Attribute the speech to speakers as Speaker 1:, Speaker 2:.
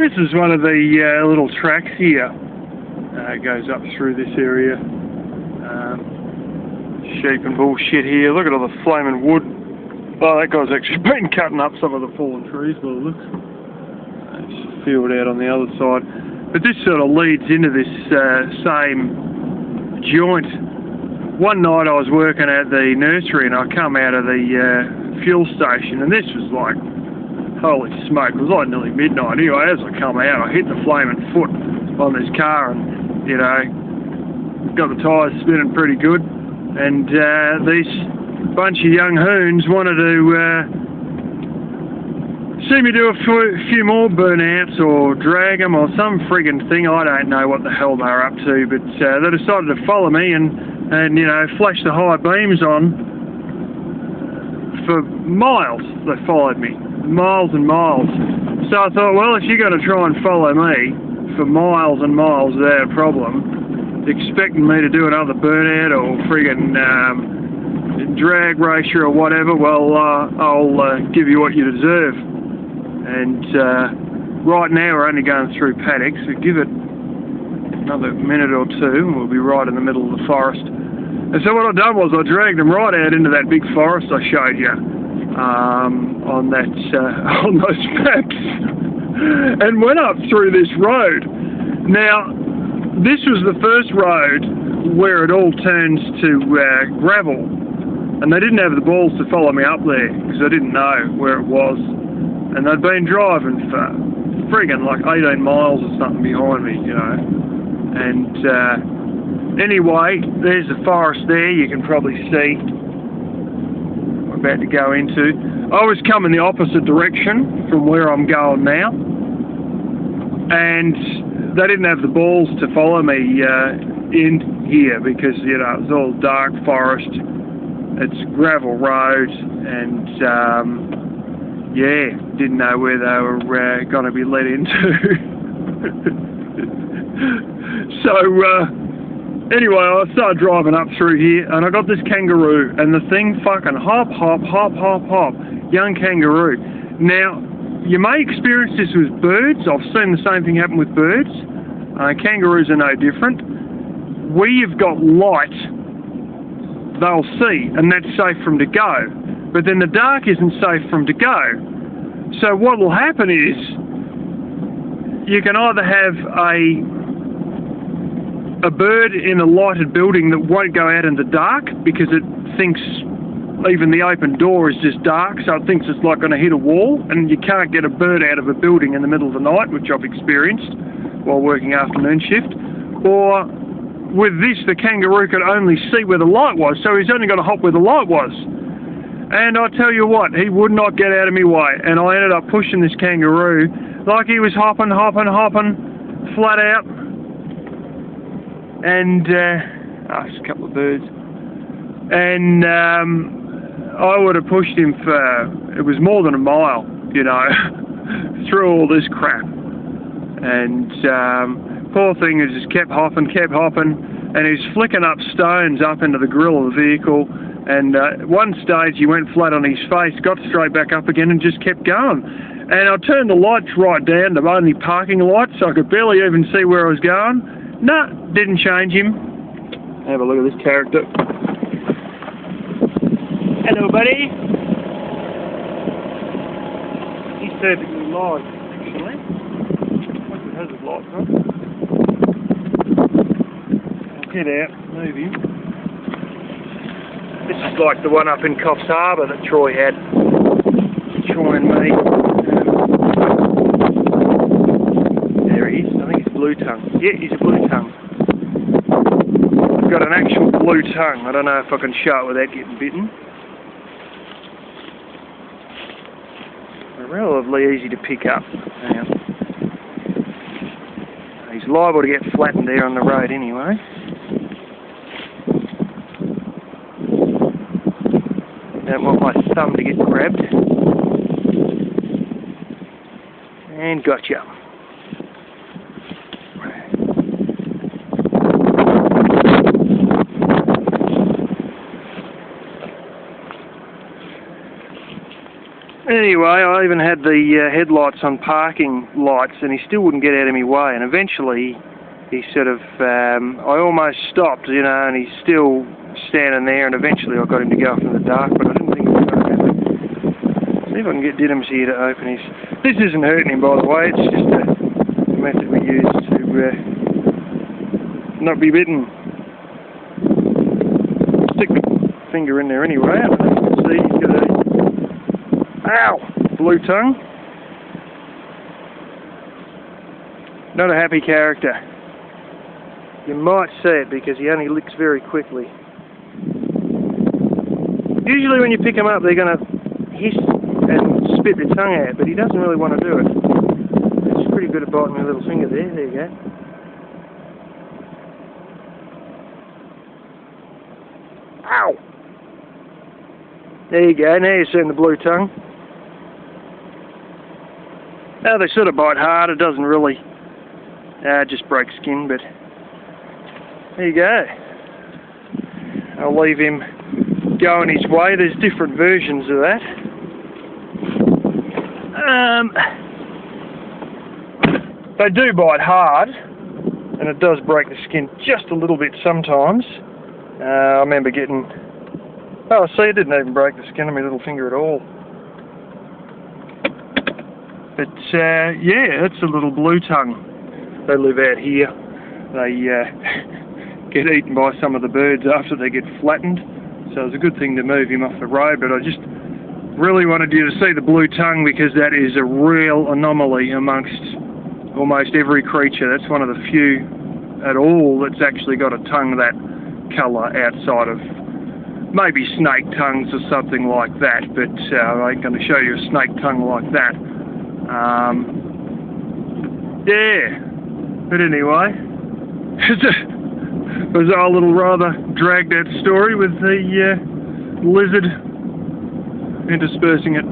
Speaker 1: This is one of the little tracks here. It goes up through this area. Sheep and bullshit here. Look at all the flaming wood. Oh, that guy's actually been cutting up some of the fallen trees by the looks. There's a field out on the other side. But this sort of leads into this same joint. One night I was working at the nursery and I come out of the fuel station, and this was like, holy smoke, it was like nearly midnight. Anyway, as I come out, I hit the flaming foot on this car and, you know, got the tyres spinning pretty good. And these bunch of young hoons wanted to see me do a few more burnouts or drag them or some friggin' thing. I don't know what the hell they're up to, but they decided to follow me and you know, flash the high beams on for miles. They followed me, miles and miles. So I thought, well, if you're going to try and follow me for miles and miles without a problem, expecting me to do another burnout or friggin' drag racer or whatever, well, I'll give you what you deserve. And right now we're only going through paddocks, so give it another minute or two and we'll be right in the middle of the forest. And so what I've done was I dragged them right out into that big forest I showed you on those maps and went up through this road. Now, this was the first road where it all turns to gravel, and they didn't have the balls to follow me up there because they didn't know where it was, and they'd been driving for friggin' like 18 miles or something behind me, you know. And anyway, there's the forest there, you can probably see what I'm about to go into. I was coming the opposite direction from where I'm going now, and they didn't have the balls to follow me in here because, you know, it was all dark forest, it's gravel road, and yeah, didn't know where they were going to be led into. So anyway, I started driving up through here and I got this kangaroo, and the thing fucking hop, hop, hop, hop, hop, young kangaroo. Now, you may experience this with birds. I've seen the same thing happen with birds. Kangaroos are no different. Where you've got light, they'll see, and that's safe for them to go. But then the dark isn't safe for them to go. So what will happen is, you can either have a bird in a lighted building that won't go out in the dark because it thinks even the open door is just dark, so it thinks it's like going to hit a wall, and you can't get a bird out of a building in the middle of the night, which I've experienced while working afternoon shift. Or with this, the kangaroo could only see where the light was, so he's only got to hop where the light was. And I tell you what, he would not get out of my way, and I ended up pushing this kangaroo like he was hopping, hopping, hopping, flat out. And just a couple of birds. And I would have pushed him for, it was more than a mile, you know, through all this crap. And poor thing has just kept hopping, and he's flicking up stones up into the grill of the vehicle. And at one stage he went flat on his face, got straight back up again and just kept going. And I turned the lights right down, the only parking lights, so I could barely even see where I was going. No, didn't change him. Have a look at this character. Hello, buddy. He's perfectly live, actually. What's the hazard lights on? I'll get out, move him. This is like the one up in Coffs Harbour that Troy had. Troy and me. There he is. I think it's Bluetounge. Yeah, he's a Bluetounge. I've got an actual Bluetounge. I don't know if I can show it without getting bitten. Relatively easy to pick up. Now, he's liable to get flattened there on the road anyway. Don't want my thumb to get grabbed. And gotcha. Anyway, I even had the headlights on parking lights and he still wouldn't get out of my way, and eventually he sort of, I almost stopped, you know, and he's still standing there, and eventually I got him to go off in the dark, but I didn't think it was going to happen. See if I can get Diddums here to open his... This isn't hurting him, by the way, it's just a method we use to not be bitten. Stick the finger in there anyway, I don't know if you can see, he's got a... Ow! Bluetonge. Not a happy character. You might see it because he only licks very quickly. Usually when you pick them up they're going to hiss and spit their tongue out, but he doesn't really want to do it. He's pretty good at biting my little finger there. There you go. Ow! There you go, now you're seeing the Bluetonge. Now they sort of bite hard, it doesn't really just break skin, but there you go. I'll leave him going his way. There's different versions of that. They do bite hard, and it does break the skin just a little bit sometimes. I remember getting... Oh, see, it didn't even break the skin of my little finger at all. But, yeah, that's a little Bluetongue. They live out here. They get eaten by some of the birds after they get flattened. So it's a good thing to move him off the road, but I just really wanted you to see the Bluetongue because that is a real anomaly amongst almost every creature. That's one of the few at all that's actually got a tongue that colour outside of maybe snake tongues or something like that, but I ain't going to show you a snake tongue like that. Yeah, but anyway, it was our little rather dragged out story with the lizard interspersing it.